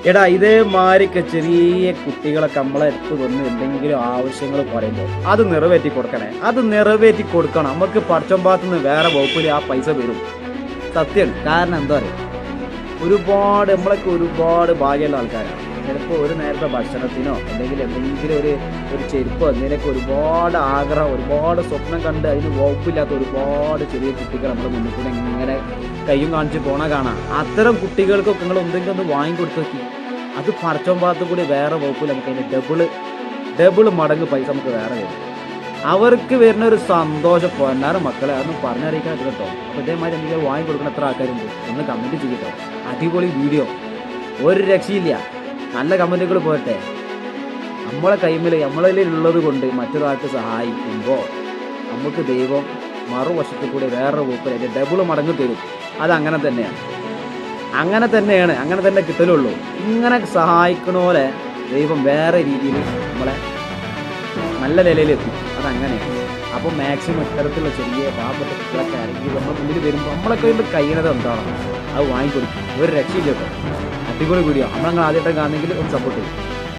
എടാ ഇതേമാതിരിയൊക്കെ ചെറിയ കുട്ടികളൊക്കെ നമ്മളെ അടുത്ത് വന്ന് എന്തെങ്കിലും ആവശ്യങ്ങൾ പറയുമ്പോൾ അത് നിറവേറ്റി കൊടുക്കണേ. അത് നിറവേറ്റി കൊടുക്കണം. നമുക്ക് പടച്ചോമ്പാത്ത് നിന്ന് വേറെ വകുപ്പിൽ ആ പൈസ വരും. സത്യം. കാരണം എന്താ പറയുക, നമ്മളൊക്കെ ഒരുപാട് ഭാഗ്യമുള്ള ആൾക്കാരാണ്. ചിലപ്പോൾ ഒരു നേരത്തെ ഭക്ഷണത്തിനോ എന്തെങ്കിലും ഒരു ചെരുപ്പോ എന്തെങ്കിലുമൊക്കെ ഒരുപാട് ആഗ്രഹം, ഒരുപാട് സ്വപ്നം കണ്ട് അതിന് വകുപ്പില്ലാത്ത ഒരുപാട് ചെറിയ കുട്ടികൾ നമ്മുടെ മുന്നിൽ കൂടെ ഇങ്ങനെ കയ്യും കാണിച്ച് പോണ കാണാം. അത്തരം കുട്ടികൾക്കൊക്കെ നിങ്ങൾ എന്തെങ്കിലും ഒന്ന് വാങ്ങിക്കൊടുത്ത് നോക്കി. അത് പടച്ചോൻ ഭാഗത്ത് കൂടി വേറെ വകുപ്പിൽ നമുക്ക് അതിന് ഡബിൾ മടങ്ങ് പൈസ നമുക്ക് വേറെ വരും. അവർക്ക് വരുന്ന ഒരു സന്തോഷം പൊന്നാറ് മക്കളെ അതൊന്നും പറഞ്ഞറിയിക്കാൻ കേട്ടോ. അപ്പോൾ ഇതേമാതിരി എന്തെങ്കിലും വാങ്ങിക്കൊടുക്കുന്ന എത്ര ആൾക്കാരുണ്ട് ഒന്ന് കമൻറ്റ് ചെയ്യട്ടോ. അടിപൊളി വീഡിയോ, ഒരു രക്ഷയില്ല. നല്ല കമൻറ്റുകൾ പോട്ടെ. നമ്മളിൽ ഉള്ളത് കൊണ്ട് മറ്റൊരാൾക്ക് സഹായിക്കുമ്പോൾ നമുക്ക് ദൈവം മറുവശത്തിൽ കൂടി വേറെ വകുപ്പിൽ അതിൻ്റെ ഡബിൾ മടങ്ങ് തരും. അതങ്ങനെ തന്നെയാണ്, അങ്ങനെ തന്നെ കിട്ടലുള്ളൂ. ഇങ്ങനെ സഹായിക്കണ പോലെ ദൈവം വേറെ രീതിയിൽ നമ്മളെ നല്ല നിലയിലെത്തും. അതങ്ങനെയാണ്. അപ്പോൾ മാക്സിമം ഇത്തരത്തിലുള്ള ചെറിയ പാവപ്പെട്ട കുട്ടികളൊക്കെ ആരെങ്കിലും നമ്മുടെ മുന്നിൽ വരുമ്പോൾ നമ്മളൊക്കെ കൊണ്ട് കഴിയുന്നത് എന്താണ് അത് വാങ്ങിക്കൊടുക്കും. ഒരു രക്ഷയില്ല കേട്ടോ. അടിപൊളി വീഡിയോ. നമ്മളങ്ങനെ ആദ്യമായിട്ട് കാണുന്നെങ്കിൽ ഒന്ന് സപ്പോർട്ട് ചെയ്യും.